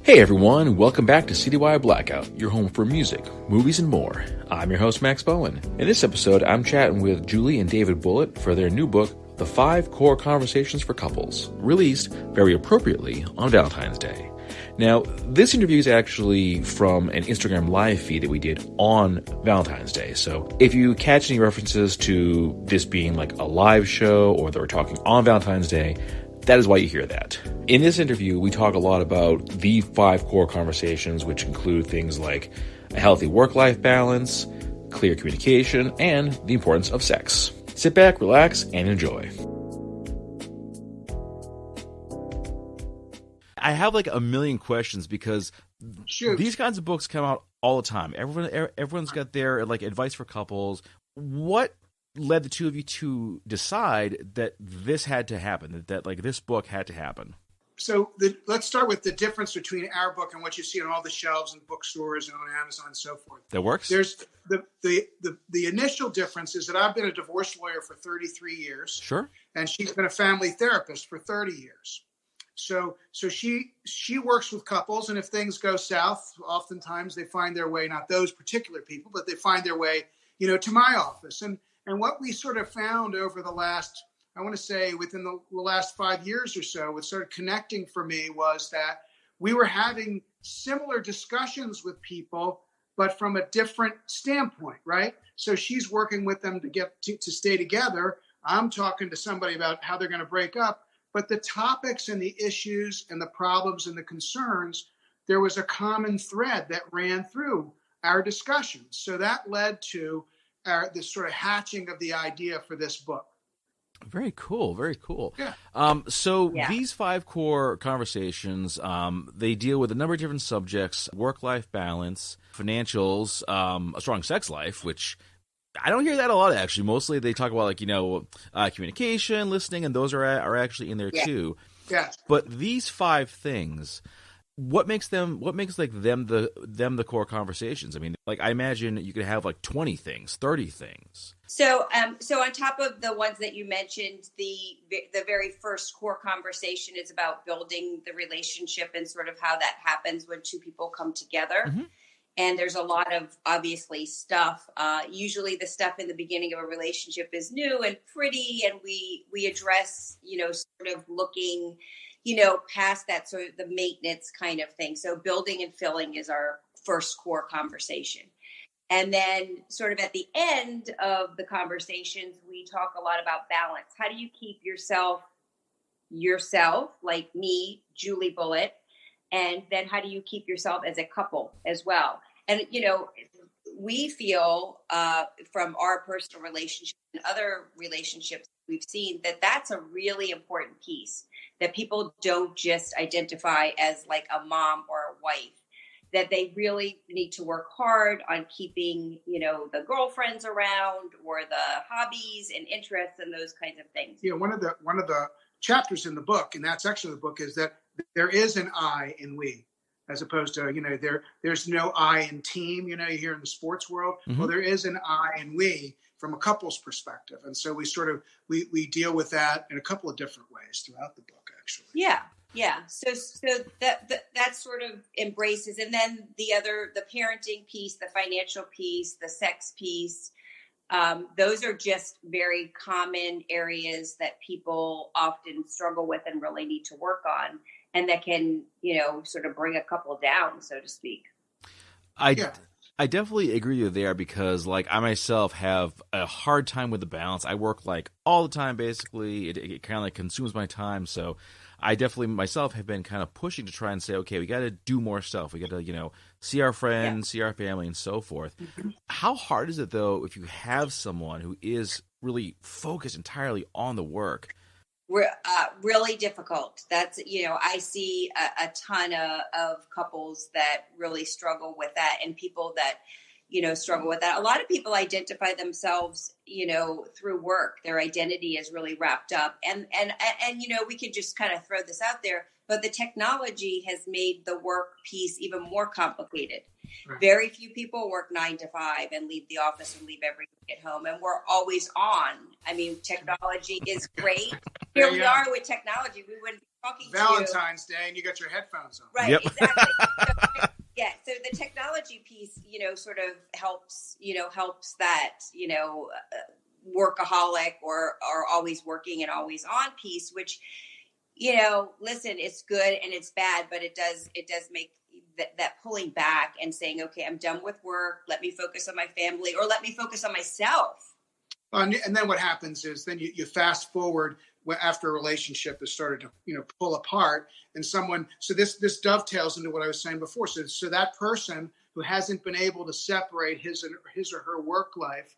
Hey everyone, welcome back to CDY Blackout, your home for music, movies, and more. I'm your host, Max Bowen. In this episode, I'm chatting with Julie and David Bulitt for their new book, The 5 Core Conversations for Couples, released very appropriately on Valentine's Day. Now, this interview is actually from an Instagram live feed that we did on Valentine's Day. So if you catch any references to this being like a live show or that we're talking on Valentine's Day, that is why you hear that. In this interview, we talk a lot about the 5 core conversations, which include things like a healthy work-life balance, clear communication, and the importance of sex. Sit back, relax, and enjoy. I have like a million questions because these kinds of books come out all the time. Everyone's got their like advice for couples. What led the two of you to decide that this had to happen, that like this book had to happen? So let's start with the difference between our book and what you see on all the shelves in bookstores and on Amazon and so forth. That works? There's the initial difference is that I've been a divorce lawyer for 33 years. Sure. And she's been a family therapist for 30 years. So she works with couples, and if things go south, oftentimes they find their way, not those particular people, but they find their way, to my office. And what we sort of found over the last, I want to say within the last 5 years or so, what started connecting for me was that we were having similar discussions with people, but from a different standpoint, right? So she's working with them to get to stay together. I'm talking to somebody about how they're going to break up. But the topics and the issues and the problems and the concerns, there was a common thread that ran through our discussions. So that led to this sort of hatching of the idea for this book. Very cool. Very cool. Yeah. These 5 core conversations, they deal with a number of different subjects: work-life balance, financials, a strong sex life, which I don't hear that a lot, actually. Mostly they talk about communication, listening, and those are actually in there too. Yeah. But these 5 things, what makes them the core conversations? I mean, like, I imagine you could have like 20 things, 30 things. So on top of the ones that you mentioned, the very first core conversation is about building the relationship and sort of how that happens when two people come together. Mm-hmm. And there's a lot of, obviously, stuff. Usually the stuff in the beginning of a relationship is new and pretty, and we address, sort of looking, past that, sort of the maintenance kind of thing. So building and filling is our first core conversation. And then sort of at the end of the conversations, we talk a lot about balance. How do you keep yourself, like me, Julie Bulitt? And then how do you keep yourself as a couple as well? And, we feel from our personal relationship and other relationships we've seen that that's a really important piece, that people don't just identify as like a mom or a wife, that they really need to work hard on keeping, the girlfriends around or the hobbies and interests and those kinds of things. Yeah, one of the chapters in the book, and that's actually the book, is that there is an I in we, as opposed to, there's no I in team, you hear in the sports world. Mm-hmm. Well, there is an I in we from a couple's perspective. And so we sort of, we deal with that in a couple of different ways throughout the book, actually. Yeah. Yeah. So that sort of embraces, and then the parenting piece, the financial piece, the sex piece, those are just very common areas that people often struggle with and really need to work on, and that can, sort of bring a couple down, so to speak. I definitely agree with you there, because like I myself have a hard time with the balance. I work like all the time, basically. It kind of like consumes my time. So I definitely myself have been kind of pushing to try and say, okay, we got to do more stuff. We got to, see our friends, see our family, and so forth. Mm-hmm. How hard is it, though, if you have someone who is really focused entirely on the work? Really difficult. That's, I see a ton of couples that really struggle with that, and people that, struggle with that. A lot of people identify themselves, through work. Their identity is really wrapped up. And we could just kind of throw this out there, but the technology has made the work piece even more complicated. Right. Very few people work 9 to 5 and leave the office and leave everything at home. And we're always on. I mean, technology is great. Here we are with technology. We wouldn't be talking Valentine's Day and you got your headphones on. Right, Yep. exactly. So the technology piece, sort of helps that, workaholic or always working and always on piece, which, listen, it's good and it's bad, but it does make that pulling back and saying, okay, I'm done with work. Let me focus on my family, or let me focus on myself. And then what happens is then you fast forward after a relationship has started to pull apart, and so this dovetails into what I was saying before. So that person who hasn't been able to separate his or her work life,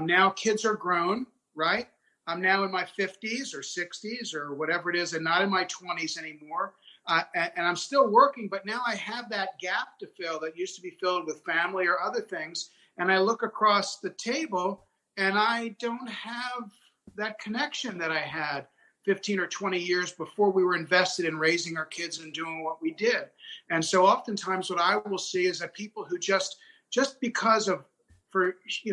now kids are grown, right? I'm now in my 50s or 60s or whatever it is, and not in my 20s anymore. And I'm still working, but now I have that gap to fill that used to be filled with family or other things. And I look across the table and I don't have that connection that I had 15 or 20 years before we were invested in raising our kids and doing what we did. And so oftentimes what I will see is that people who just because of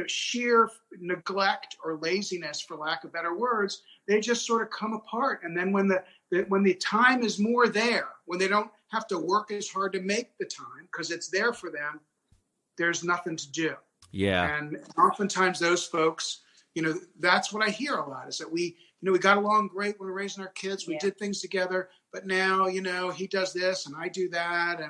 sheer neglect or laziness, for lack of better words, they just sort of come apart. And then when the time is more there, when they don't have to work as hard to make the time because it's there for them, there's nothing to do. Yeah. And oftentimes those folks, that's what I hear a lot, is that we got along great when we were raising our kids. We did things together, but now, he does this and I do that.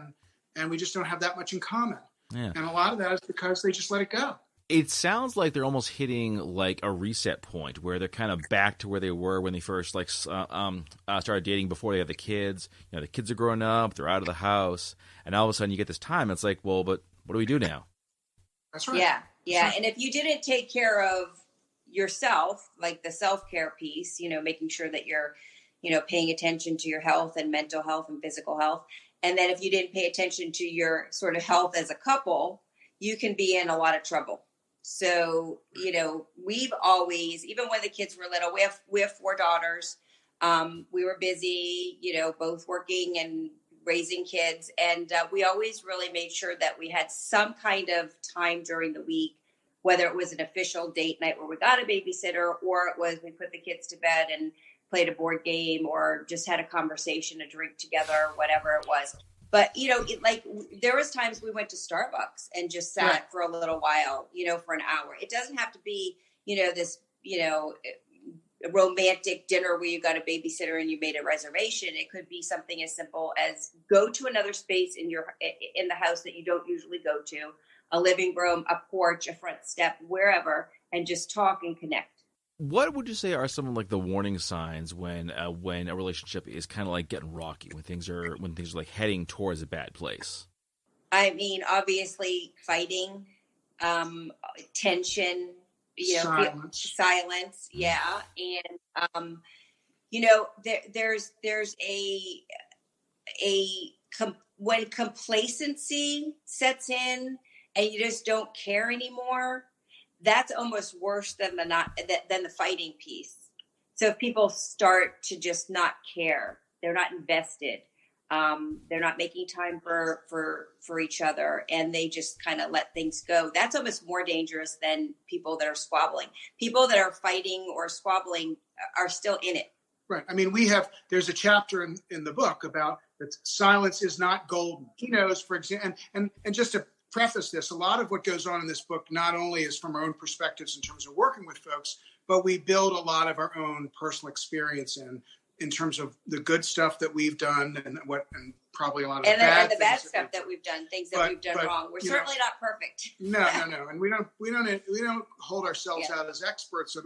And we just don't have that much in common. Yeah. And a lot of that is because they just let it go. It sounds like they're almost hitting like a reset point where they're kind of back to where they were when they first started dating before they had the kids. The kids are growing up, they're out of the house, and all of a sudden you get this time. It's like, well, but what do we do now? That's right. Yeah. Right. And if you didn't take care of yourself, like the self-care piece, making sure that you're, paying attention to your health and mental health and physical health. And then if you didn't pay attention to your sort of health as a couple, you can be in a lot of trouble. So, we've always, even when the kids were little, we have 4 daughters. We were busy, both working and raising kids. And we always really made sure that we had some kind of time during the week, whether it was an official date night where we got a babysitter, or it was we put the kids to bed and played a board game or just had a conversation, a drink together, whatever it was. But, there was times we went to Starbucks and just sat for a little while, for an hour. It doesn't have to be, this, romantic dinner where you got a babysitter and you made a reservation. It could be something as simple as go to another space in the house that you don't usually go to, a living room, a porch, a front step, wherever, and just talk and connect. What would you say are some of like the warning signs when a relationship is kind of like getting rocky, when things are like heading towards a bad place? I mean, obviously fighting, tension, silence. Yeah. And, there's when complacency sets in and you just don't care anymore, that's almost worse than the fighting piece. So if people start to just not care, they're not invested, they're not making time for each other, and they just kind of let things go. That's almost more dangerous than people that are squabbling. People that are fighting or squabbling are still in it. Right. I mean, there's a chapter in the book about that silence is not golden. He knows, for example, and just to preface this, a lot of what goes on in this book not only is from our own perspectives in terms of working with folks, but we build a lot of our own personal experience in terms of the good stuff that we've done and probably a lot of the bad stuff that we've done, things that we've done wrong. We're certainly not perfect. No, and we don't hold ourselves out as experts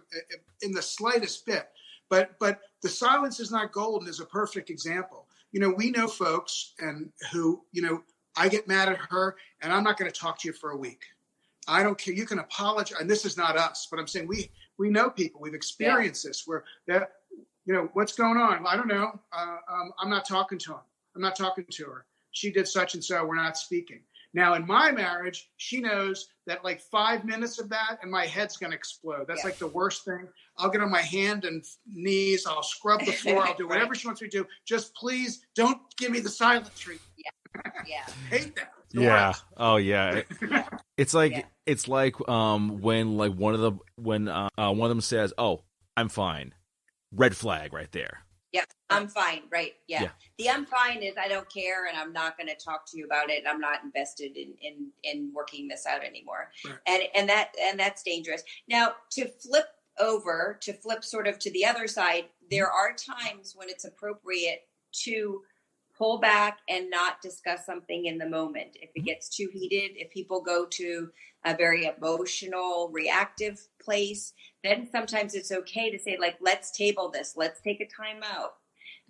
in the slightest bit. But the silence is not golden is a perfect example. We know folks and who I get mad at her and I'm not going to talk to you for a week. I don't care. You can apologize. And this is not us, but I'm saying we know people. We've experienced this where that, what's going on? I don't know. I'm not talking to him. I'm not talking to her. She did such and so. We're not speaking. Now in my marriage, she knows that like 5 minutes of that and my head's going to explode. That's like the worst thing. I'll get on my hand and knees. I'll scrub the floor. I'll do whatever she wants me to do. Just please don't give me the silent treatment. Yeah. Hate that. Yeah. Oh yeah. It's like when one of them says, "Oh, I'm fine." Red flag right there. Yep. I'm fine. Right. Yeah. The I'm fine is I don't care and I'm not going to talk to you about it. I'm not invested in working this out anymore. Right. And that's dangerous. Now to flip sort of to the other side, there are times when it's appropriate to pull back and not discuss something in the moment. If it gets too heated, if people go to a very emotional, reactive place, then sometimes it's okay to say, like, let's table this. Let's take a time out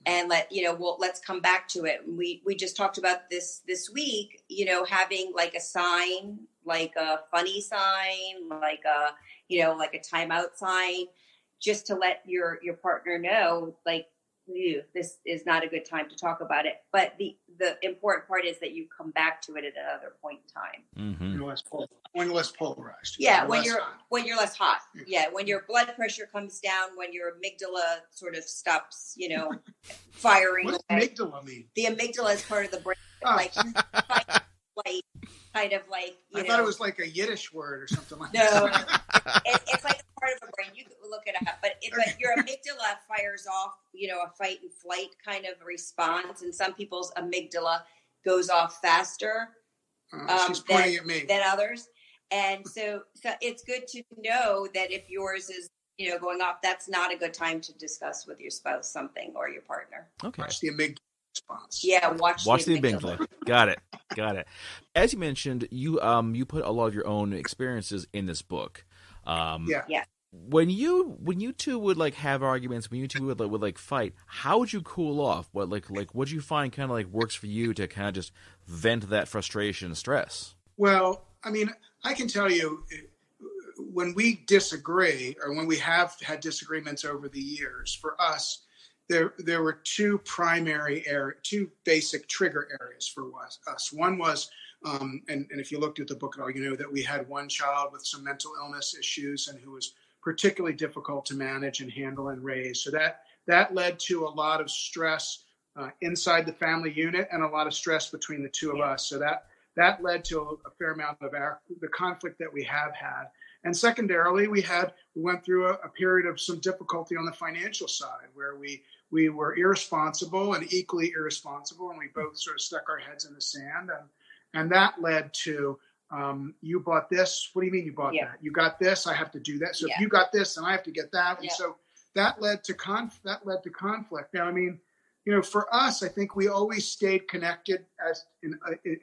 and let's come back to it. We just talked about this week, having like a sign, like a funny sign, like a timeout sign, just to let your partner know, like, this is not a good time to talk about it. But the important part is that you come back to it at another point in time. Mm-hmm. When you're less polarized. Yeah, when you're less hot. Yeah, when your blood pressure comes down, when your amygdala sort of stops, firing. What does amygdala mean? The amygdala is part of the brain, like kind of like. I thought it was like a Yiddish word or something like that. No, it's like part of a brain. You can look it up, but your amygdala fires off, a fight and flight kind of response, and some people's amygdala goes off faster. She's pointing at me than others, and so it's good to know that if yours is going off, that's not a good time to discuss with your spouse something or your partner. Okay, watch the amygdala response. Yeah, watch the amygdala. Got it. As you mentioned, you put a lot of your own experiences in this book. Yeah. When you two would like have arguments, when you two would like fight, how would you cool off? What would you find kind of like works for you to kind of just vent that frustration and stress? Well, I mean, I can tell you, when we disagree or when we have had disagreements over the years, for us, there were two basic trigger areas for us. One was, and if you looked at the book at all, that we had one child with some mental illness issues and who was particularly difficult to manage and handle and raise. So that led to a lot of stress inside the family unit and a lot of stress between the two of us. So that led to a fair amount of the conflict that we have had. And secondarily, we went through a period of some difficulty on the financial side where we were irresponsible and equally irresponsible, and we both sort of stuck our heads in the sand. And that led to, you bought this. What do you mean you bought that? You got this. I have to do that. So if you got this, then I have to get that. And so that led to conflict. Now, I mean, for us, I think we always stayed connected as in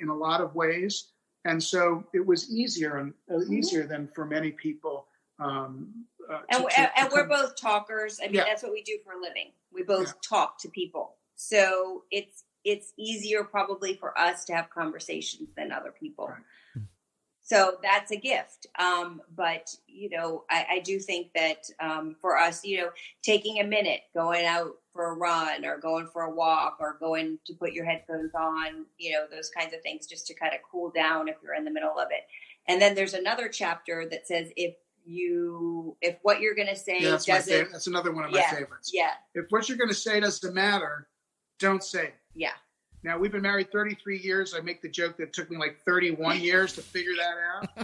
a lot of ways, and so it was easier than for many people. We're both talkers. I mean, that's what we do for a living. We both talk to people, so it's easier probably for us to have conversations than other people. Right. So that's a gift. But, I do think that for us, taking a minute, going out for a run or going for a walk or going to put your headphones on, those kinds of things just to kind of cool down if you're in the middle of it. And then there's another chapter that says if what you're going to say doesn't... That's another one of my favorites. Yeah. If what you're going to say doesn't matter, don't say it. Yeah. Now, we've been married 33 years. I make the joke that it took me like 31 years to figure that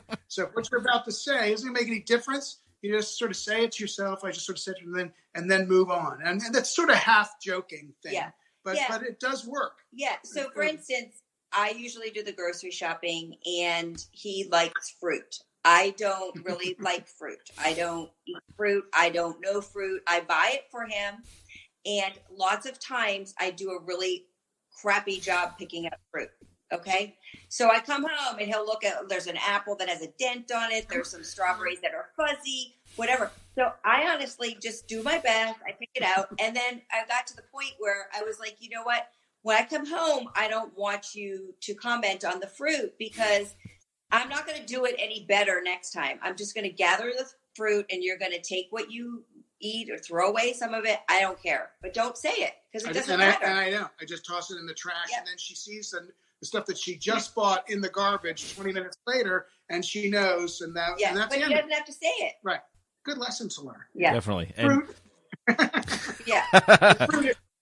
out. So if what you're about to say isn't going to make any difference, you just sort of say it to yourself. I just sort of said it to them and then move on. And that's sort of half joking thing. Yeah. But it does work. Yeah. So for instance, I usually do the grocery shopping and he likes fruit. I don't really like fruit. I don't eat fruit. I don't know fruit. I buy it for him. And lots of times I do a really crappy job picking up fruit. Okay. So I come home and he'll look at, there's an apple that has a dent on it. There's some strawberries that are fuzzy, whatever. So I honestly just do my best. I pick it out. And then I got to the point where I was like, you know what? When I come home, I don't want you to comment on the fruit because I'm not going to do it any better next time. I'm just going to gather the fruit and you're going to take what you eat or throw away some of it. I don't care, but don't say it because it doesn't matter. I know. I just toss it in the trash and then she sees the stuff that she just bought in the garbage 20 minutes later and she knows and that's but she doesn't have to say it. Right. Good lesson to learn. Yeah. Definitely. Fruit.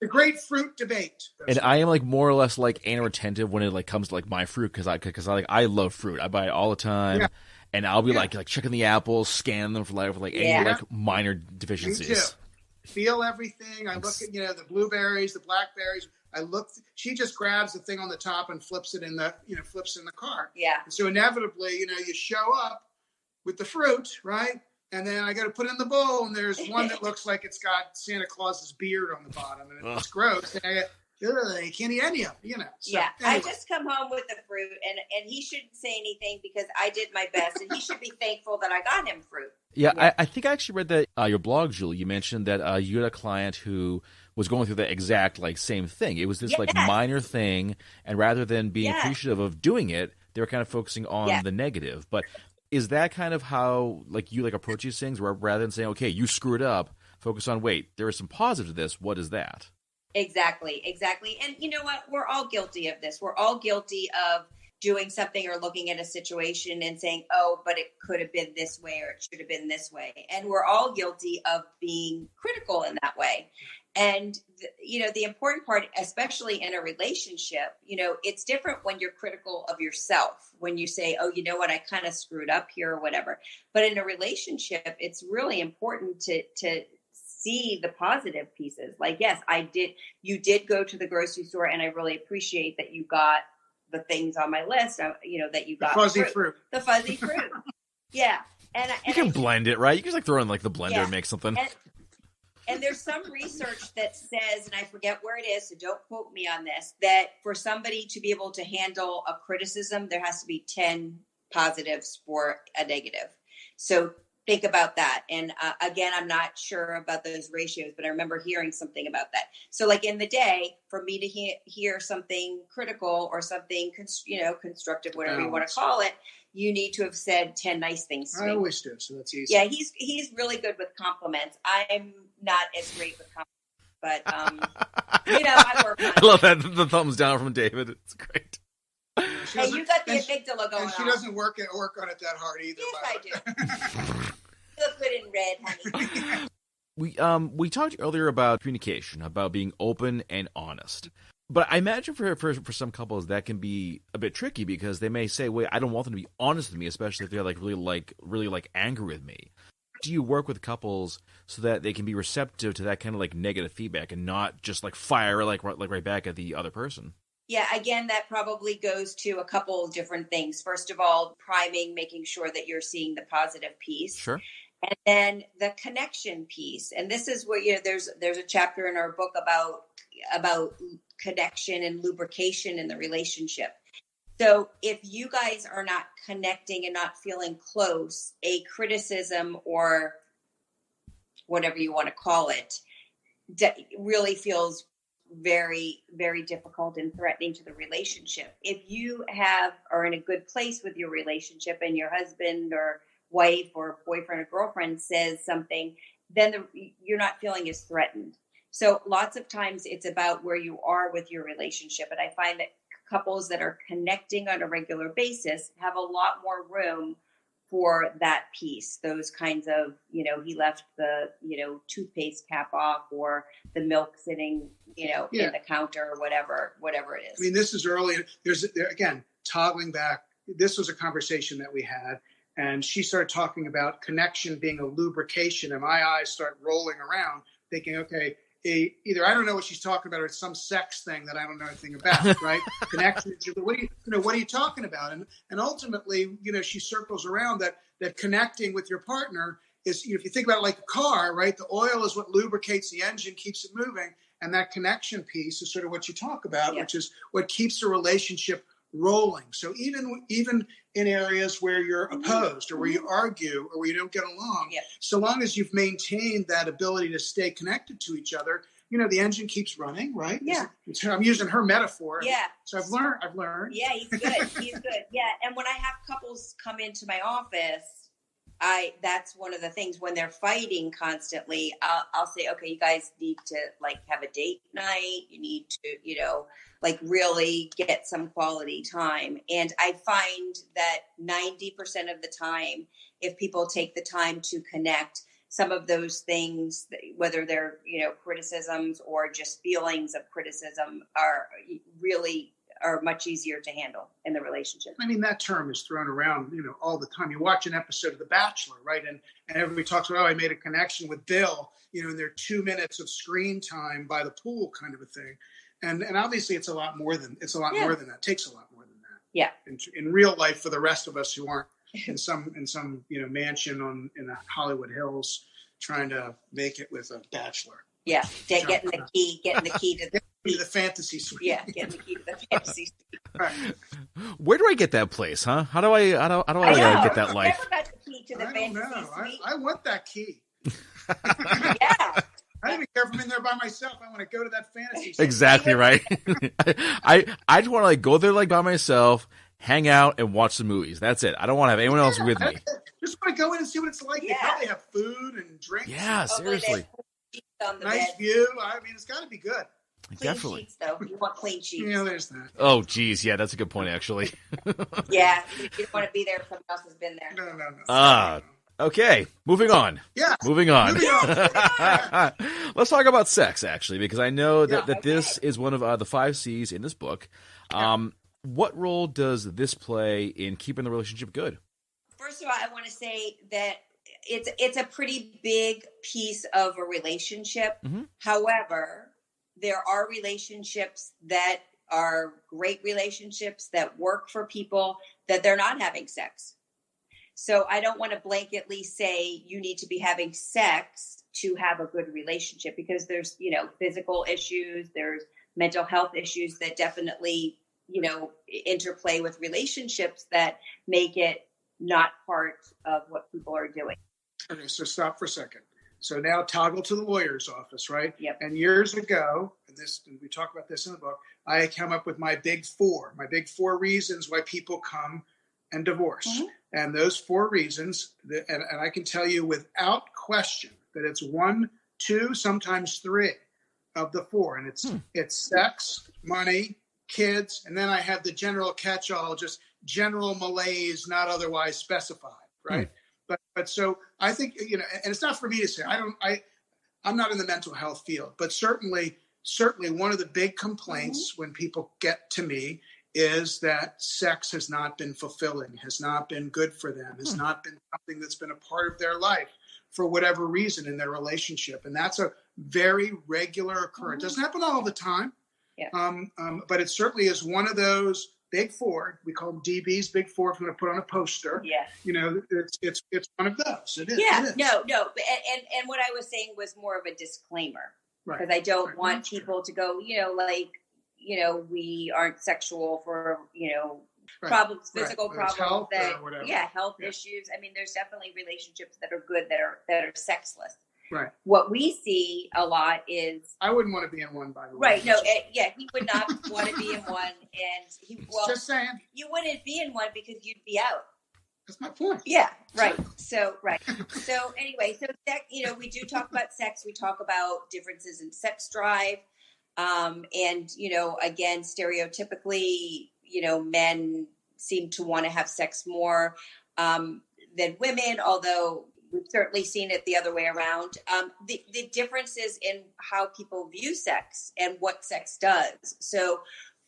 The great fruit debate. And I am like more or less like anal retentive when it like comes to like my fruit because I love fruit. I buy it all the time. Yeah. And I'll be like checking the apples, scanning them for like any like minor deficiencies. feel everything. I look at, the blueberries, the blackberries. She just grabs the thing on the top and flips it in the car. Yeah. And so inevitably, you show up with the fruit, right? And then I got to put it in the bowl, and there's one that looks like it's got Santa Claus's beard on the bottom, and it's gross. And you can't eat any of it, So, yeah, anyway. I just come home with the fruit, and he shouldn't say anything because I did my best, and he should be thankful that I got him fruit. Yeah, I think I actually read that your blog, Julie. You mentioned that you had a client who was going through the exact same thing. It was this minor thing, and rather than being appreciative of doing it, they were kind of focusing on the negative. But is that kind of how you approach these things, where rather than saying, okay, you screwed up, focus on, wait, there is some positive to this. What is that? Exactly. And you know what? We're all guilty of this. We're all guilty of doing something or looking at a situation and saying, oh, but it could have been this way or it should have been this way. And we're all guilty of being critical in that way. And, the important part, especially in a relationship, it's different when you're critical of yourself, when you say, oh, you know what, I kind of screwed up here or whatever. But in a relationship, it's really important to see the positive pieces. Yes, you did go to the grocery store, and I really appreciate that you got the things on my list, that you got. The fuzzy fruit. The fuzzy fruit. Yeah. And you can blend it, right? You can just throw in the blender and make something. And there's some research that says, and I forget where it is, so don't quote me on this, that for somebody to be able to handle a criticism, there has to be 10 positives for a negative. So think about that. And again, I'm not sure about those ratios, but I remember hearing something about that. So in the day, for me to hear something critical or something, constructive, whatever you want to call it, you need to have said 10 nice things to me. I always do, so that's easy. Yeah, he's really good with compliments. I'm not as great with compliments, but I work on it. I love that, the thumbs down from David. It's great. Hey, you got the amygdala going on. And she doesn't work on it that hard either. Yes, I do. You look good in red, honey. We talked earlier about communication, about being open and honest. But I imagine for some couples that can be a bit tricky because they may say, wait, I don't want them to be honest with me, especially if they're really angry with me. Do you work with couples so that they can be receptive to that kind of negative feedback and not just fire right back at the other person? Yeah, again, that probably goes to a couple of different things. First of all, priming, making sure that you're seeing the positive piece. Sure. And then the connection piece. And this is where, there's a chapter in our book about connection and lubrication in the relationship. So if you guys are not connecting and not feeling close, a criticism or whatever you want to call it really feels very, very difficult and threatening to the relationship. If you are in a good place with your relationship and your husband or wife or boyfriend or girlfriend says something, then you're not feeling as threatened. So lots of times it's about where you are with your relationship. And I find that couples that are connecting on a regular basis have a lot more room for that piece. Those kinds of, he left the, toothpaste cap off or the milk sitting, in the counter or whatever it is. I mean, this is early. Again, toggling back. This was a conversation that we had. And she started talking about connection being a lubrication. And my eyes start rolling around thinking, okay, either I don't know what she's talking about or it's some sex thing that I don't know anything about, right? Connection. What are you talking about? And ultimately, she circles around that connecting with your partner is, if you think about it like a car, right? The oil is what lubricates the engine, keeps it moving. And that connection piece is sort of what you talk about, which is what keeps the relationship rolling. So even in areas where you're opposed or where you argue or where you don't get along, so long as you've maintained that ability to stay connected to each other, the engine keeps running, right? Yeah. I'm using her metaphor. Yeah. So I've learned. Yeah, he's good. Yeah. And when I have couples come into my office, that's one of the things when they're fighting constantly, I'll say, okay, you guys need to have a date night. You need to, really get some quality time. And I find that 90% of the time, if people take the time to connect, some of those things, whether they're, criticisms or just feelings of criticism are are much easier to handle in the relationship. I mean, that term is thrown around, all the time. You watch an episode of The Bachelor, right? And everybody talks about, I made a connection with Bill, and there are 2 minutes of screen time by the pool kind of a thing. And obviously it's a lot more than more than that. It takes a lot more than that. Yeah. In real life, for the rest of us who aren't in some mansion in the Hollywood Hills trying to make it with a bachelor. Yeah. Getting the key to the fantasy suite. Yeah, getting the key to the fantasy suite. Right. Where do I get that place, huh? How do I get that life? I never got the key to the fantasy suite. I want that key. Yeah. I don't even care if I'm in there by myself. I want to go to that fantasy suite. Exactly right. I just want to go there by myself, hang out, and watch the movies. That's it. I don't want to have anyone else with me. Just want to go in and see what it's like. Yeah. They probably have food and drinks. Yeah, seriously. Nice view. I mean, it's got to be good. Clean Definitely. sheets, though. You want clean sheets. Yeah, there's that. Oh, geez. Yeah, that's a good point, actually. Yeah, you don't want to be there if someone else has been there. No. Okay, moving on. Yeah. Moving on. Let's talk about sex, actually, because I know that this is one of the 5 C's in this book. What role does this play in keeping the relationship good? First of all, I want to say that it's a pretty big piece of a relationship. Mm-hmm. However, there are relationships that are great relationships that work for people that they're not having sex. So I don't want to blanketly say you need to be having sex to have a good relationship, because there's, physical issues, there's mental health issues that definitely, interplay with relationships that make it not part of what people are doing. Okay, so stop for a second. So now toggle to the lawyer's office, right? Yep. And years ago, and we talk about this in the book, I came up with my big 4 reasons why people come and divorce. Mm-hmm. And those 4 reasons, and I can tell you without question that it's 1, 2, sometimes 3 of the 4. And it's sex, money, kids, and then I have the general catch-all, just general malaise, not otherwise specified, right? But so I think, and it's not for me to say, I'm not in the mental health field, but certainly one of the big complaints when people get to me is that sex has not been fulfilling, has not been good for them, has not been something that's been a part of their life for whatever reason in their relationship. And that's a very regular occurrence. It doesn't happen all the time. Yeah. But it certainly is one of those big 4. We call them DBs, big 4. If I'm going to put on a poster. Yeah. It's one of those. It is. Yeah. It is. No. And what I was saying was more of a disclaimer, because I don't want people to go, we aren't sexual for, problems, physical problems, health health issues. I mean, there's definitely relationships that are good that are sexless. Right. What we see a lot is, I wouldn't want to be in one, by the way. Right. No. He would not want to be in one, and just saying, you wouldn't be in one because you'd be out. That's my point. Yeah. Right. So anyway, we do talk about sex. We talk about differences in sex drive. And, again, stereotypically, men seem to want to have sex more than women, although we've certainly seen it the other way around. The differences in how people view sex and what sex does. So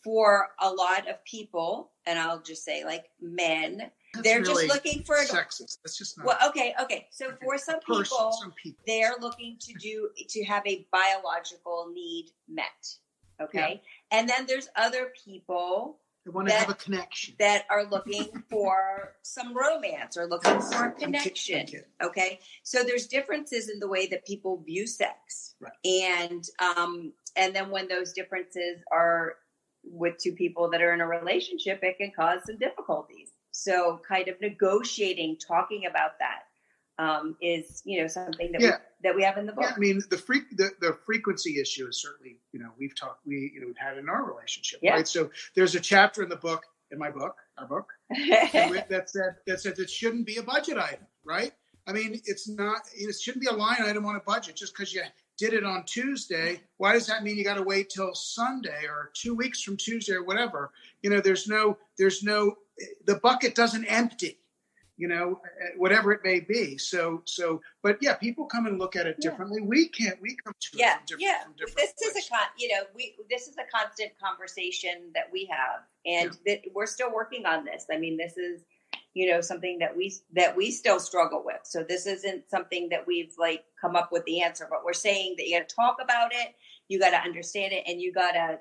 for a lot of people, and I'll just say men, they're really just looking for sexist. That's just not. Well, okay. So for some people, they're looking to have a biological need met. Okay. Yeah. And then there's other people they want to have a connection that are looking for some romance or looking for a connection. Okay. So there's differences in the way that people view sex. Right. And then when those differences are with 2 people that are in a relationship, it can cause some difficulties. So kind of negotiating, talking about that is, something that we have in the book. Yeah, I mean, the frequency issue is certainly, we've had in our relationship, right? So there's a chapter in my book, our book, that says it shouldn't be a budget item, right? I mean, it shouldn't be a line item on a budget just because you did it on Tuesday. Why does that mean you got to wait till Sunday or 2 weeks from Tuesday or whatever? The bucket doesn't empty. whatever it may be. So, but yeah, people come and look at it differently. We come to it from different This places. this is a constant conversation that we have, and that we're still working on this. I mean, this is, something that we still struggle with. So this isn't something that we've like come up with the answer, but we're saying that you got to talk about it, you got to understand it, and you got to,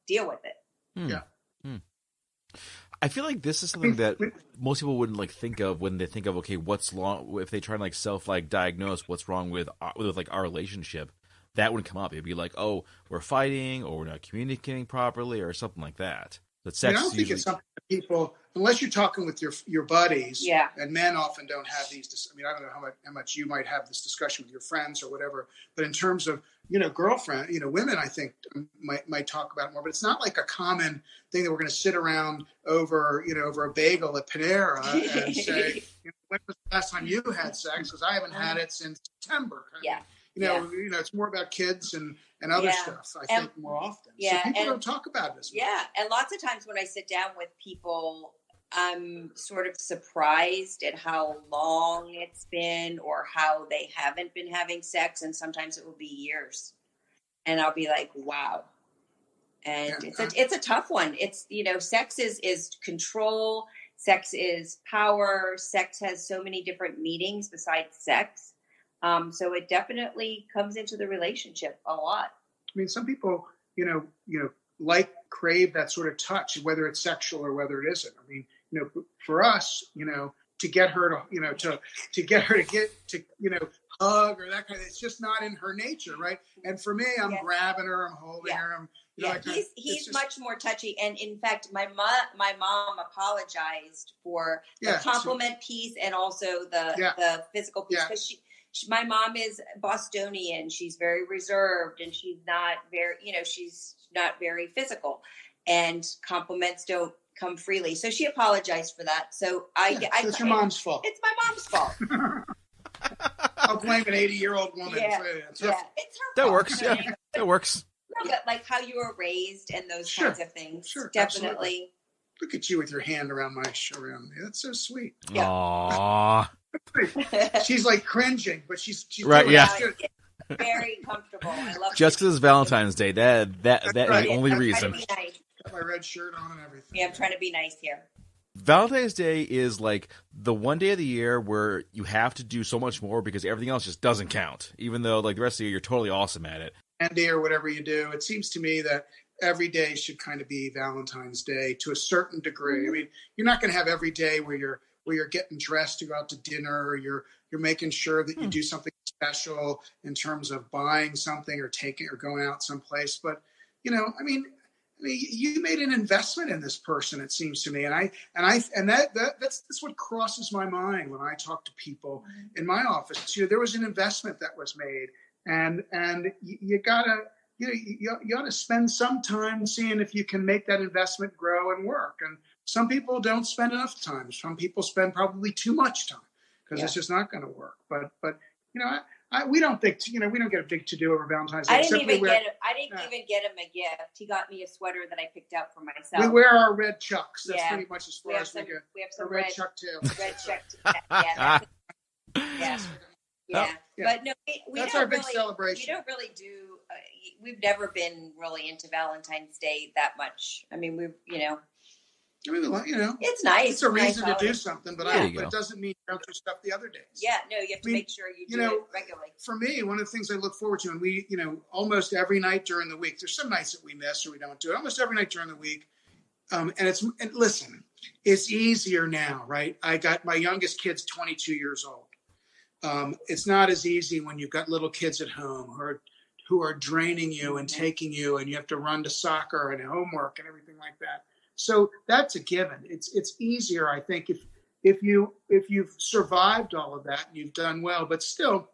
deal with it. Yeah. I feel like this is something that most people wouldn't like think of when they think of, okay, what's wrong if they try and like self like diagnose what's wrong with like our relationship. That wouldn't come up. It'd be like, oh, we're fighting, or we're not communicating properly, or something like that. But sex I don't think it's something that people, unless you're talking with your buddies, and men often don't have these. I mean, I don't know how much you might have this discussion with your friends or whatever, but in terms of girlfriend, women, I think might talk about it more. But it's not like a common thing that we're going to sit around over a bagel at Panera and say, when was the last time you had sex? Because I haven't had it since September. It's more about kids and other stuff, I think, more often. So people don't talk about this. Yeah. And lots of times when I sit down with people, I'm sort of surprised at how long it's been or how they haven't been having sex. And sometimes it will be years. And I'll be like, wow. And it's a tough one. It's, sex is control. Sex is power. Sex has so many different meanings besides sex. So it definitely comes into the relationship a lot. I mean, some people, crave that sort of touch, whether it's sexual or whether it isn't. I mean, for us, to get her to, to get her to hug or that kind of, it's just not in her nature. Right. And for me, I'm grabbing her, I'm holding her. He's much more touchy. And in fact, my mom apologized for the compliment piece and also the physical piece, because my mom is Bostonian. She's very reserved, and she's not very physical, and compliments don't come freely. So she apologized for that. So it's your mom's fault. It's my mom's fault. I'll blame an 80-year-old woman. It's her that fault. works. Yeah, that works. No, but like how you were raised and those kinds of things. Sure, definitely. Absolutely. Look at you with your hand around me. That's so sweet. Yeah. Aww. She's like cringing, but she's right. Yeah. Very comfortable. I love just because it's Valentine's Day. That is the only reason. Nice. Got my red shirt on and everything. Yeah, I'm trying to be nice here. Valentine's Day is like the one day of the year where you have to do so much more because everything else just doesn't count. Even though like the rest of the year you're totally awesome at it. Day or whatever you do, it seems to me that every day should kind of be Valentine's Day to a certain degree. I mean, you're not going to have every day where you're getting dressed to go out to dinner, or you're making sure that you do something special in terms of buying something or taking or going out someplace. But I mean, you made an investment in this person, it seems to me, and that's what crosses my mind when I talk to people in my office. There was an investment that was made, and you gotta. You ought to spend some time seeing if you can make that investment grow and work. And some people don't spend enough time. Some people spend probably too much time because it's just not going to work. But we don't think we don't get a big to do over Valentine's Day. I didn't even get him a gift. He got me a sweater that I picked out for myself. We wear our red Chucks. That's pretty much as far as we get. We have some red Chuck tail. Red Chuck tail. Yeah. But no, that's our big celebration. We don't really do. We've never been really into Valentine's Day that much. I mean, it's nice. It's a reason to do something, but it doesn't mean you don't do stuff the other days. Yeah, no, you have to make sure you do it regularly. For me, one of the things I look forward to, and we, almost every night during the week, there's some nights that we miss or we don't do it. Almost every night during the week, and listen, it's easier now, right? I got my youngest kid's 22 years old. It's not as easy when you've got little kids at home who are draining you and taking you, and you have to run to soccer and homework and everything like that. So that's a given. It's easier, I think, if you've survived all of that and you've done well, but still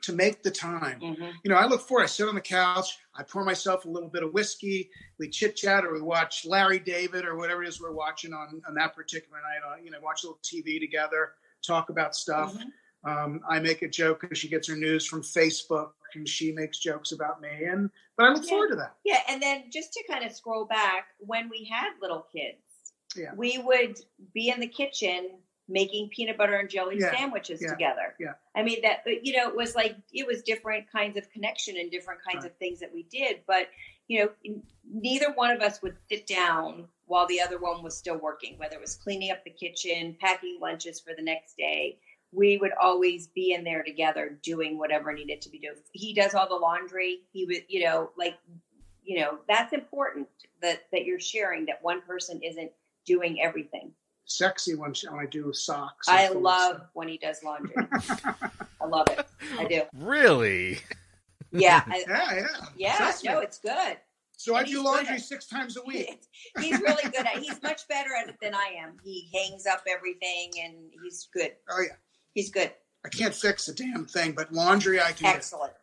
to make the time. I look forward. I sit on the couch. I pour myself a little bit of whiskey. We chit chat, or we watch Larry David or whatever it is we're watching on that particular night. Watch a little TV together, talk about stuff. I make a joke because she gets her news from Facebook, and she makes jokes about me. But I look forward to that. Yeah, and then just to kind of scroll back, when we had little kids, we would be in the kitchen making peanut butter and jelly sandwiches together. Yeah. I mean, that, it was like, it was different kinds of connection and different kinds of things that we did. But, neither one of us would sit down while the other one was still working, whether it was cleaning up the kitchen, packing lunches for the next day. We would always be in there together doing whatever needed to be done. He does all the laundry. He would, that's important that you're sharing, that one person isn't doing everything. Sexy when I do socks. I love when he does laundry. I love it. I do. Really? Yeah. Yeah. No, it's good. So I do laundry 6 times a week. He's really good at it. He's much better at it than I am. He hangs up everything and he's good. Oh, yeah. He's good. I can't fix a damn thing, but laundry I can. Excellent.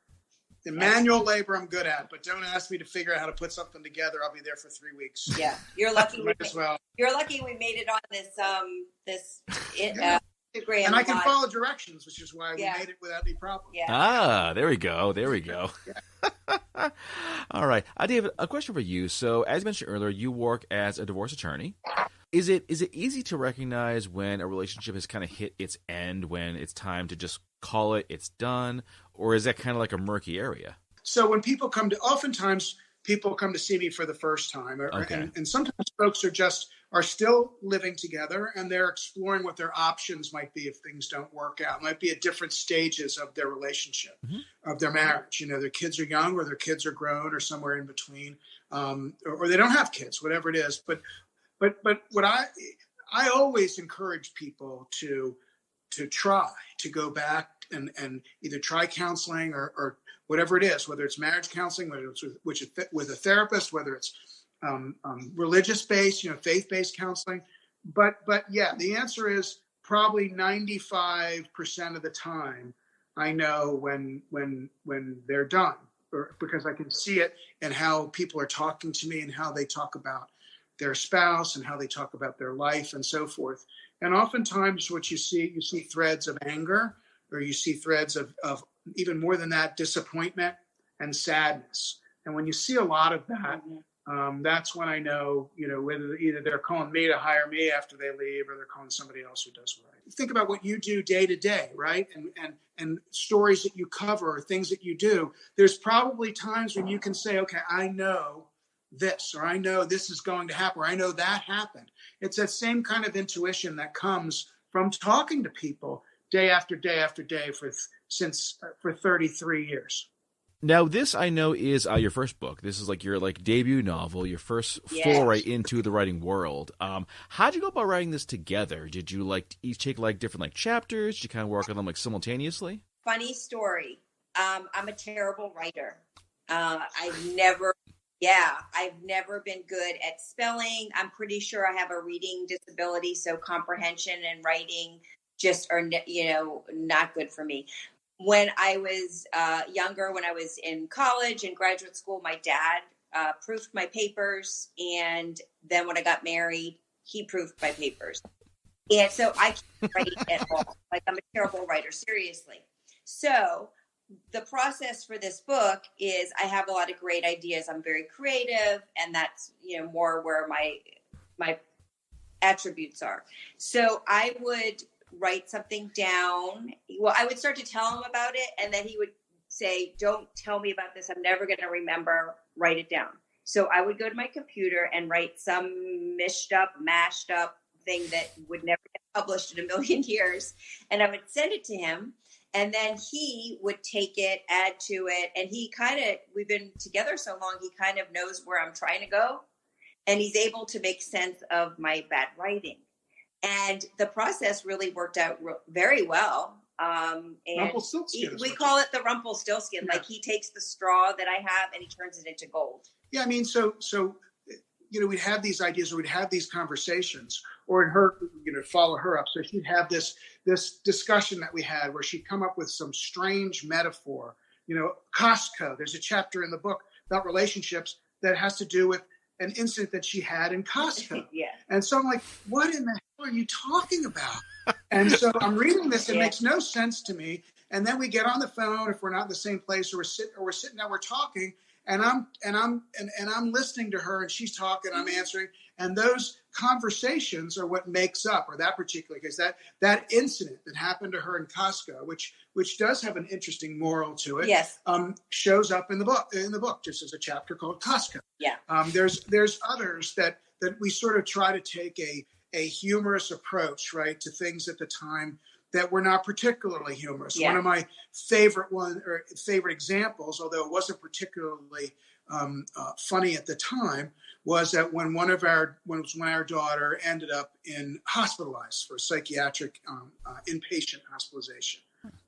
The manual labor I'm good at, but don't ask me to figure out how to put something together. I'll be there for 3 weeks. Yeah, you're lucky. You're lucky we made it on this Instagram. And I can follow directions, which is why we made it without any problem. Yeah. There we go. All right, David, a question for you. So, as mentioned earlier, you work as a divorce attorney. Is it easy to recognize when a relationship has kind of hit its end, when it's time to just call it's done, or is that kind of like a murky area? So when oftentimes people come to see me for the first time, and sometimes folks are still living together and they're exploring what their options might be if things don't work out. It might be at different stages of their relationship, of their marriage. Their kids are young, or their kids are grown, or somewhere in between, or they don't have kids, whatever it is. But what I always encourage people to try to go back and either try counseling or whatever it is, whether it's marriage counseling, whether it's with a therapist, whether it's religious-based, faith-based counseling. But yeah, the answer is probably 95% of the time I know when they're done, because I can see it in how people are talking to me and how they talk about their spouse and how they talk about their life and so forth. And oftentimes what you see threads of anger, or you see threads of even more than that, disappointment and sadness. And when you see a lot of that, that's when I know, whether either they're calling me to hire me after they leave, or they're calling somebody else who does what I do. Think about what you do day to day, right? And stories that you cover, or things that you do. There's probably times when you can say, okay, I know this, or I know this is going to happen, or I know that happened. It's that same kind of intuition that comes from talking to people day after day after day for 33 years. Now, this I know is your first book. This is like your debut novel, your first foray into the writing world. How'd you go about writing this together? Did you each take different chapters? Did you kind of work on them simultaneously? Funny story. I'm a terrible writer. I've never been good at spelling. I'm pretty sure I have a reading disability, so comprehension and writing just are, not good for me. When I was younger, when I was in college and graduate school, my dad proofed my papers. And then when I got married, he proofed my papers. And so I can't write at all. I'm a terrible writer, seriously. So the process for this book is I have a lot of great ideas. I'm very creative, and that's, more where my attributes are. So I would write something down. Well, I would start to tell him about it, and then he would say, "Don't tell me about this. I'm never going to remember. Write it down." So I would go to my computer and write some mashed up thing that would never get published in a million years. And I would send it to him, and then he would take it, add to it. And we've been together so long, he kind of knows where I'm trying to go, and he's able to make sense of my bad writing. And the process really worked out very well. And we call it the Rumpelstiltskin. Yeah. He takes the straw that I have and he turns it into gold. Yeah, I mean, so we'd have these ideas, or we'd have these conversations, or in her, follow her up. So she'd have this discussion that we had where she'd come up with some strange metaphor. Costco. There's a chapter in the book about relationships that has to do with an incident that she had in Costco. Yeah. And so I'm like, what in the hell are you talking about? And so I'm reading this. It makes no sense to me. And then we get on the phone, if we're not in the same place, or we're sitting down, we're talking. and I'm listening to her, and she's talking, I'm answering, and those conversations are what makes up, or that particular case, that incident that happened to her in Costco, which does have an interesting moral to it. Yes. Shows up in the book, just as a chapter called Costco. Yeah. There's others that we sort of try to take a humorous approach, right, to things at the time that were not particularly humorous. Yeah. One of my favorite examples, although it wasn't particularly funny at the time, was that when our daughter ended up hospitalized for psychiatric inpatient hospitalization.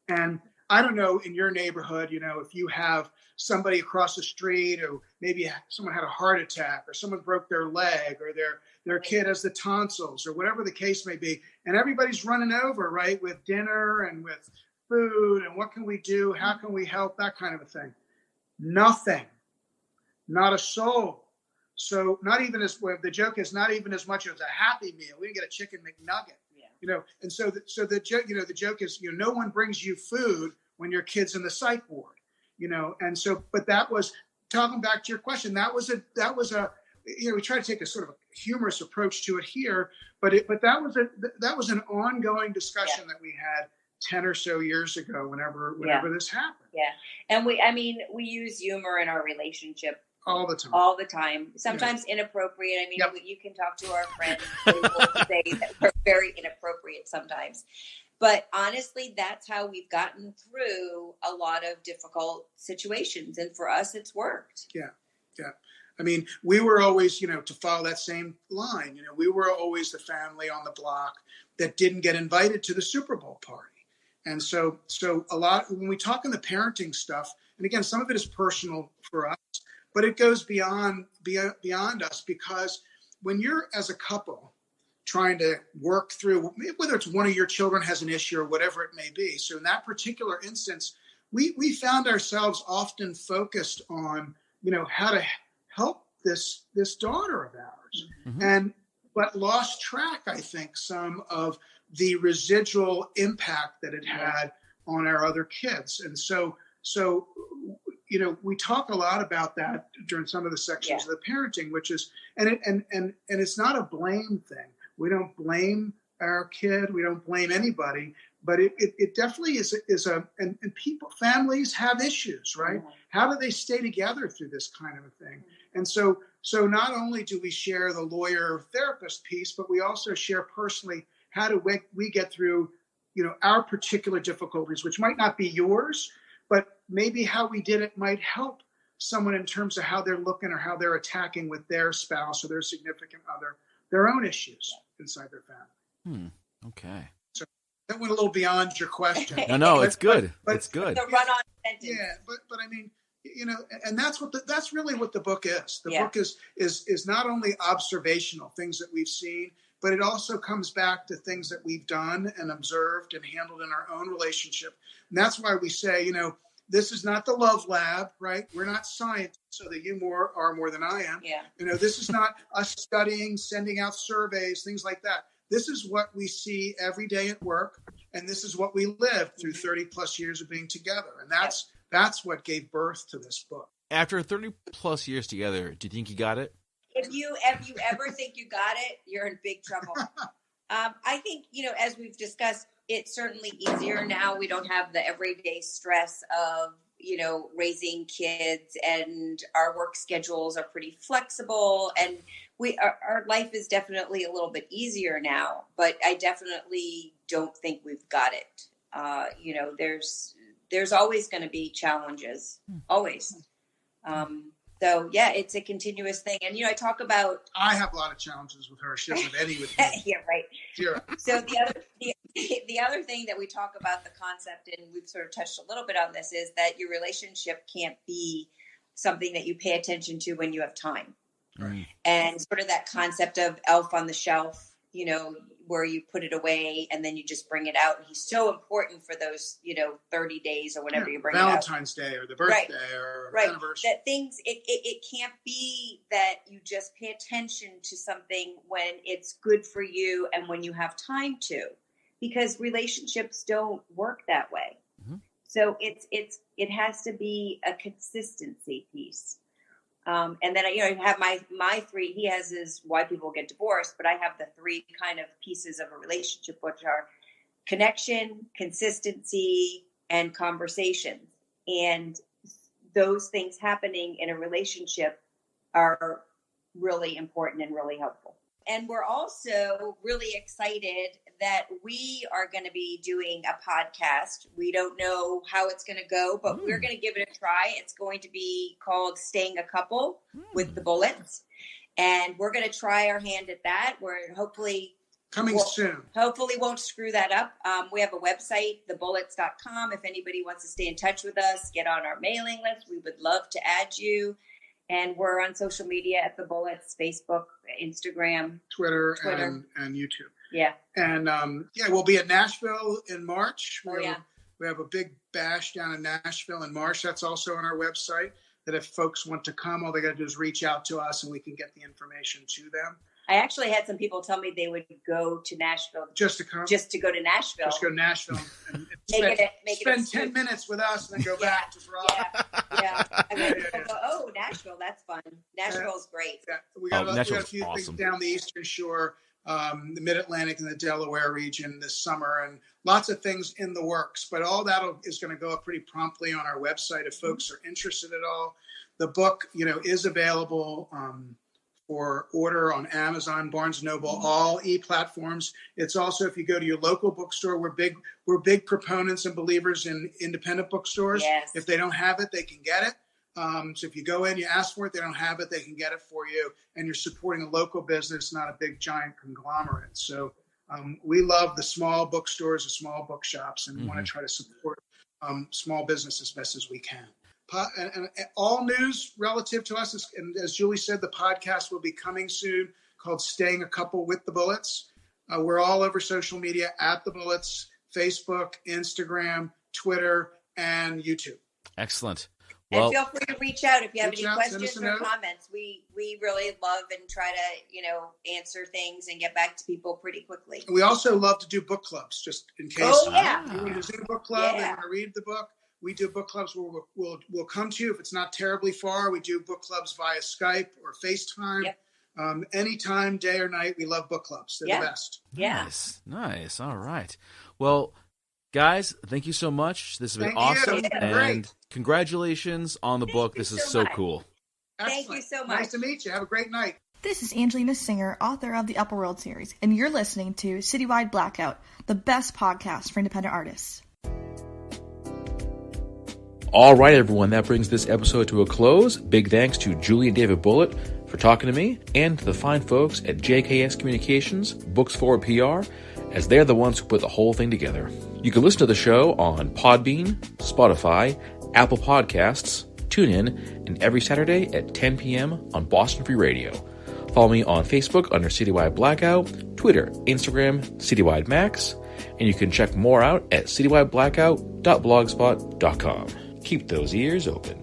And I don't know, in your neighborhood, if you have somebody across the street, or maybe someone had a heart attack, or someone broke their leg, or their kid has the tonsils, or whatever the case may be, and everybody's running over, right, with dinner and with food, and what can we do? How can we help? That kind of a thing. Nothing. Not a soul. So the joke is not even as much as a Happy Meal. We didn't get a chicken McNugget. And so the joke is, no one brings you food when your kid's in the psych ward, and so, but that was, talking back to your question, that was a we try to take a sort of a humorous approach to it here, but that was an ongoing discussion that we had 10 or so years ago, whenever this happened. Yeah. And we use humor in our relationship all the time. Sometimes inappropriate. You can talk to our friends. They will say that we're very inappropriate sometimes. But honestly, that's how we've gotten through a lot of difficult situations. And for us, it's worked. Yeah. We were always, to follow that same line, we were always the family on the block that didn't get invited to the Super Bowl party. And so a lot, when we talk in the parenting stuff, and again, some of it is personal for us, but it goes beyond us, because when you're, as a couple, trying to work through, whether it's one of your children has an issue or whatever it may be. So in that particular instance, we found ourselves often focused on, how to help this daughter of ours, but lost track, I think, some of the residual impact that it had on our other kids. And so we talk a lot about that during some of the sections of the parenting, which is, and it's not a blame thing. We don't blame our kid. We don't blame anybody, but it definitely is and families have issues, right? Mm-hmm. How do they stay together through this kind of a thing? Mm-hmm. And so not only do we share the lawyer therapist piece, but we also share personally, how do we get through, our particular difficulties, which might not be yours, but maybe how we did it might help someone in terms of how they're looking or how they're attacking with their spouse or their significant other, their own issues inside their family. Okay. So that went a little beyond your question. No, it's good. It's good. The run-on sentence. Yeah, but and that's really what the book is. The book is not only observational, things that we've seen, but it also comes back to things that we've done and observed and handled in our own relationship. And that's why we say, this is not the love lab, right? We're not scientists, so that you are more than I am. Yeah. This is not us studying, sending out surveys, things like that. This is what we see every day at work, and this is what we lived through 30 plus years of being together. And that's what gave birth to this book. After 30 plus years together, do you think you got it? If you ever think you got it, you're in big trouble. I think, as we've discussed, it's certainly easier now. We don't have the everyday stress of, raising kids, and our work schedules are pretty flexible, and our life is definitely a little bit easier now, but I definitely don't think we've got it. There's always going to be challenges, always. So yeah, it's a continuous thing. And, I talk about, I have a lot of challenges with her. She doesn't have any with me. Yeah, right. Zero. So the other thing that we talk about, the concept, and we've sort of touched a little bit on this, is that your relationship can't be something that you pay attention to when you have time. Right. And sort of that concept of elf on the shelf, where you put it away and then you just bring it out. And he's so important for those, 30 days or whenever you bring Valentine's it out. Day or the birthday or anniversary. That things, it can't be that you just pay attention to something when it's good for you and when you have time to, because relationships don't work that way. Mm-hmm. So it has to be a consistency piece. And then, I have my three. He has his why people get divorced, but I have the three kind of pieces of a relationship, which are connection, consistency, and conversations. And those things happening in a relationship are really important and really helpful. And we're also really excited that we are going to be doing a podcast. We don't know how it's going to go, but we're going to give it a try. It's going to be called Staying a Couple with the Bulitts. And we're going to try our hand at that. We're hopefully soon. Hopefully won't screw that up. We have a website, thebulitts.com. If anybody wants to stay in touch with us, get on our mailing list. We would love to add you. And we're on social media at the Bulitts, Facebook, Instagram, Twitter. And YouTube. Yeah. And we'll be at Nashville in March. We have a big bash down in Nashville in March. That's also on our website. That if folks want to come, all they got to do is reach out to us and we can get the information to them. I actually had some people tell me they would go to Nashville just to come, just to go to Nashville. Just go to Nashville and spend 10 minutes with us and then go back to Rob. Yeah. And then people go, oh, Nashville, that's fun. Nashville's great. Yeah. We got a few things down the Eastern Shore, the Mid-Atlantic and the Delaware region this summer, and lots of things in the works. But all that is going to go up pretty promptly on our website if folks are interested at all. The book, is available for order on Amazon, Barnes & Noble, all e-platforms. It's also, if you go to your local bookstore, we're big proponents and believers in independent bookstores. Yes. If they don't have it, they can get it. So if you go in, you ask for it, they don't have it, they can get it for you. And you're supporting a local business, not a big giant conglomerate. So we love the small bookstores, the small bookshops, and we want to try to support small business as best as we can. And all news relative to us, and as Julie said, the podcast will be coming soon called Staying a Couple with the Bulitts. We're all over social media at the Bulitts, Facebook, Instagram, Twitter, and YouTube. Excellent. Well, and feel free to reach out if you have any questions or note. Comments. We really love and try to, answer things and get back to people pretty quickly. And we also love to do book clubs, just in case you want to do a book club and want to read the book. We do book clubs where we'll come to you if it's not terribly far. We do book clubs via Skype or FaceTime. Yep. Anytime, day or night, we love book clubs. They're the best. Yeah. Nice. All right. Well, guys, thank you so much. This has been awesome. And congratulations on the book. This is so cool. Excellent. Thank you so much. Nice to meet you. Have a great night. This is Angelina Singer, author of the Upper World series, and you're listening to Citywide Blackout, the best podcast for independent artists. All right, everyone, that brings this episode to a close. Big thanks to Julie and David Bulitt for talking to me, and to the fine folks at JKS Communications, Books Forward PR, as they're the ones who put the whole thing together. You can listen to the show on Podbean, Spotify, Apple Podcasts, TuneIn, and every Saturday at 10 p.m. on Boston Free Radio. Follow me on Facebook under Citywide Blackout, Twitter, Instagram, Citywide Max, and you can check more out at citywideblackout.blogspot.com. Keep those ears open.